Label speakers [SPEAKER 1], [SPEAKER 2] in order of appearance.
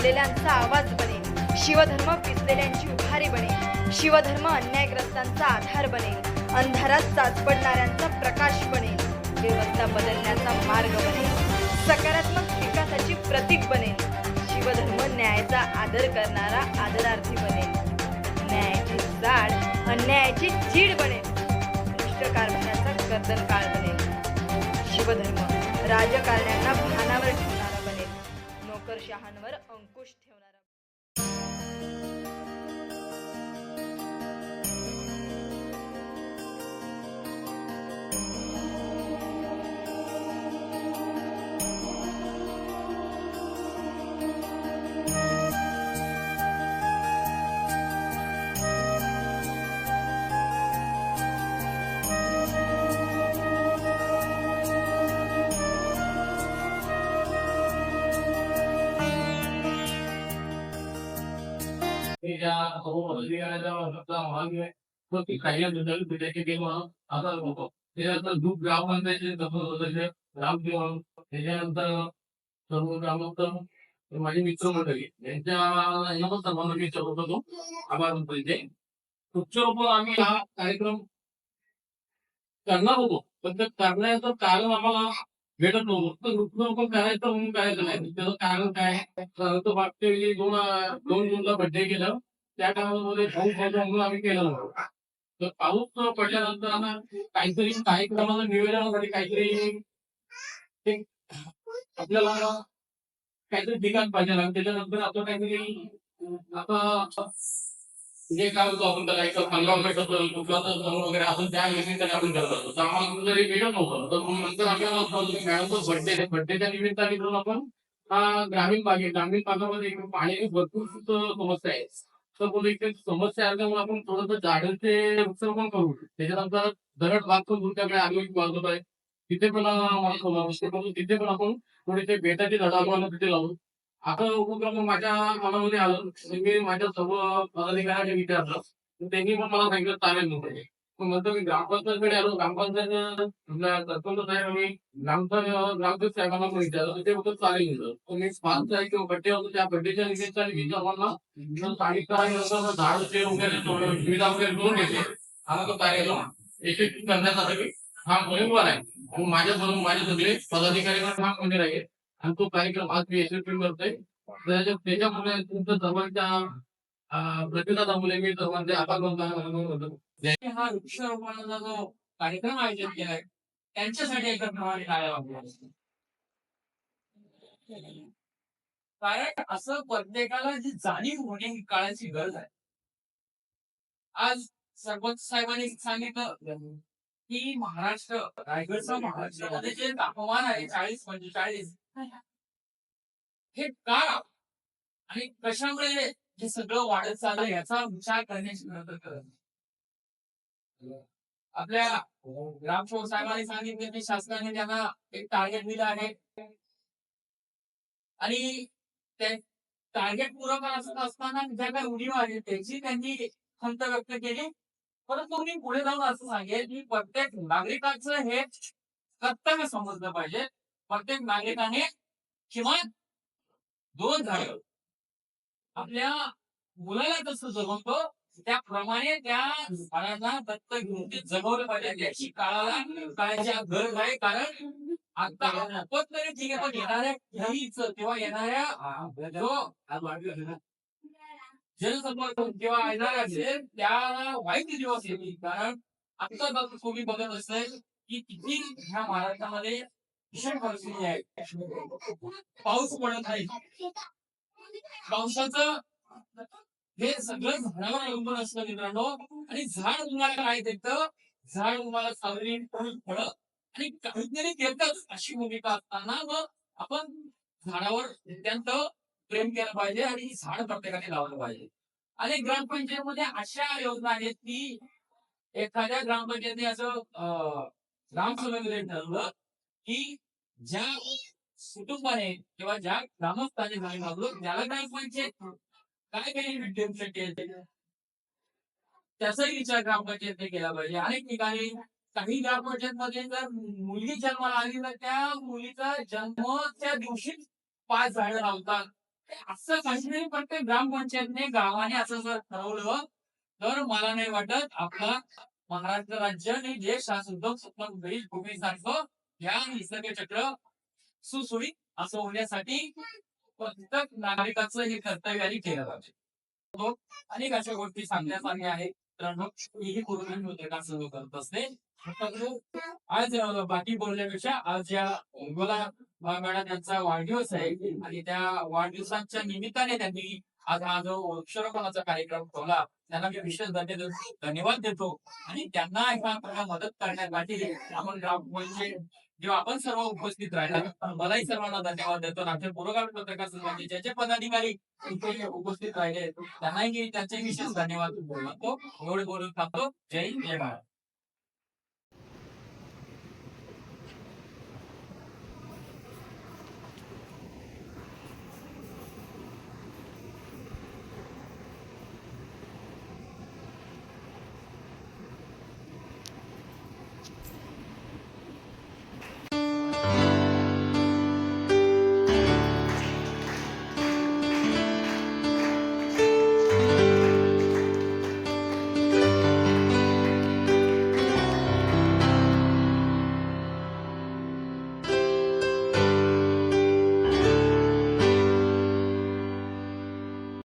[SPEAKER 1] दबलेल्यांचा आवाज बनेल, शिवधर्म पिचलेल्यांची उभारी बनेल, शिवधर्म अन्यायग्रस्तांचा आधार बनेल, अंधारात चाचपडणाऱ्यांचा प्रकाश बनेल, व्यवस्था बदलण्याचा मार्ग बनेल, सकारात्मक विकासाची प्रतीक बनेल, शिवधर्म न्यायाचा आदर करणारा आदरार्थी बनेल, न्यायाची जाड अन्यायाची चीड बनेल, दुष्ट कारभाराचा कर्दनकाळ बनेल, शिवधर्म राजकारण्यांना भानावर ठेवणारा बनेल, नोकरशहांवर अंकुश ठेवणारा.
[SPEAKER 2] दूध ग्रामपंचायतीचे सदस्य रामदेव, त्याच्यानंतर सर्व ग्रामस्थ माझे मित्र मंडळी यांच्या सर्वांना मी होतो आभार मानतो. वृक्षारोपण आम्ही हा कार्यक्रम करणार होतो, पण ते करण्याचं कारण आम्हाला भेटत नव्हतं. तर वृक्षारोपण करायचं म्हणून करायचं नाही. त्याचं कारण काय, तर मागच्या वेळी दोन जूनला बड्डे केलं, त्या काळामध्ये पाऊस पडला म्हणून आम्ही केलं नव्हतं. तर पाऊस पडल्यानंतर काहीतरी कार्यक्रमाचं नियोजनासाठी काहीतरी आपल्याला काहीतरी ठिकाण पाहिजे ना. त्याच्यानंतर आपलं काहीतरी आता जे काय होतं आपण करायचं वगैरे असून त्या निमित्ताने आपण करत असतो. तर आम्हाला जरी भेटत नव्हतं, तर मग नंतर आपल्याला मॅडमचं बड्डेच्या निमित्ताने करून आपण ग्रामीण भागामध्ये पाण्याची भरपूर समस्या आहे. तर बोलू इथे समस्या असल्यामुळे आपण थोडंसं झाडांचे वृक्षारोपण करू. त्याच्यानंतर दरड भाग पण तुमच्याकडे आम्ही बाजूला आहे, तिथे पण मला समाविष्ट करू. तिथे पण आपण थोडेसे बेटाचे झाडं आपण तिथे लावू. आता उपक्रम माझ्या मनामध्ये आलं, मी माझ्या सर्व पदाधिकाऱ्यांना विचारलं, तर त्यांनी पण मला सांगितलं चालेल म्हणून. मग नंतर मी ग्रामपंचायतकडे आलो. ग्रामपंचायत सरपंच साहेब आणि ग्रामसेवक साहेबांना पण विचारलं, ते होतं चालेल म्हणलं. तर मी 5 तारखेला बड्डे होतो, त्या बड्डेच्या निमित्ताने मी आम्हाला झाड ते वगैरे सुविधा वगैरे करून घेतली. आता तो कार्यक्रम यशस्वी करण्यासाठी हा मोहीमवार आहे. आणि माझ्याबरोबर माझे सगळे पदाधिकारी पण हा मंदिर आहे, आणि तो कार्यक्रम आज मी यशस्वी करतोय. त्याच्यामुळे तुमच्या सर्वांच्या प्रतिसादामुळे मी सर्वांचे आभार मानतो. हा वृक्षारोपणाचा जो कार्यक्रम आयोजित केलाय त्यांच्यासाठी एका प्रमाणे काय वाटतं, कारण असं प्रत्येकाला जी जाणीव होणे ही काळाची गरज आहे. आज सरपंच साहेबांनी सांगितलं की महाराष्ट्र, रायगडचा महाराष्ट्रामध्ये जे तापमान आहे 40-45, हे का आणि कशामुळे हे सगळं वाढत चाललं याचा विचार करण्याची गरज आहे. आपल्या ग्रामसेवक साहेबांनी सांगितलं की शासनाने त्यांना एक टार्गेट दिलं आहे, आणि ते टार्गेट पुरं करत असताना ज्या काही उणीव आहे त्याची त्यांनी खंत व्यक्त केली. परंतु मी पुढे जाऊन असं सांगेल की प्रत्येक नागरिकाचं हे कर्तव्य समजलं पाहिजे. प्रत्येक नागरिकाने किमान 2 झाडं आपल्या मुलाला कसं जगवतो त्याप्रमाणे त्या झाडांना दत्तक घेऊन ते जगवलं पाहिजे. याची काळाची गरज आहे. कारण आता आपण तरी ठीक आहे, पण येणाऱ्या पिढीचं किंवा येणाऱ्या जो जलसंपदा जेव्हा येणार असेल त्याला वाईट दिवस येतील. कारण आता तुम्ही बघत असेल की किती ह्या महाराष्ट्रामध्ये भीषण परिस्थिती आहे. पाऊस पडत नाही. पावसाचं हे सगळं झाडावर अवलंबून असतं मित्रांनो. आणि झाड तुम्हाला काय देतं, झाड तुम्हाला सावली, फळं आणि काहीतरी देतच अशी भूमिका असताना मग आपण झाडावर अत्यंत प्रेम केलं पाहिजे आणि झाड प्रत्येकाने लावलं पाहिजे. आणि ग्रामपंचायतीमध्ये अशा योजना आहेत की एखाद्या ग्रामपंचायतीने असं ग्रामसभेमध्ये ठरवलं की ज्या कुटुंबाने किंवा ज्या ग्रामस्थाने झाड लावलं त्याला ग्रामपंचायत काय बेनिफिट देऊ शकेल त्याचाही विचार ग्रामपंचायतने केला पाहिजे. अनेक ठिकाणी काही ग्रामपंचायतमध्ये जर मुलगी जन्माला आली तर त्या मुलीचा जन्मच्या दिवशी 5 झाडं लावतात. असं काहीतरी प्रत्येक ग्रामपंचायतने गावाने असं जर ठरवलं तर मला नाही वाटत आपला महाराष्ट्र राज्य आणि देश हा सुद्धा स्वप्न भूमीसारखं या निसर्ग चक्र सुसुळीत असं होण्यासाठी प्रत्येक नागरिकाचं हे कर्तव्याने केलं पाहिजे. तो अनेक अशा गोष्टी सांगण्यासारख्या आहेत. मित्रांनो, मीही पूर्ण पत्रकार सुरू करत असते. आज बाकी बोलण्यापेक्षा आज या उर्मिला मॅडम यांचा वाढदिवस आहे आणि त्या वाढदिवसाच्या निमित्ताने त्यांनी आज हा जो वृक्षारोपणाचा कार्यक्रम ठेवला त्यांना मी विशेष धन्यवाद देतो आणि त्यांना एका आपल्याला मदत करण्यासाठी आपण म्हणजे जेव्हा आपण सर्व उपस्थित राहिला मलाही सर्वांना धन्यवाद देतो आणि आमच्या पुरोगामी पत्रकार संघाचे जे जे पदाधिकारी इथे उपस्थित राहिले त्यांनाही त्यांचे विशेष धन्यवाद बोलतो. एवढे बोलून थांबतो. जय हिंद, जय महाराज.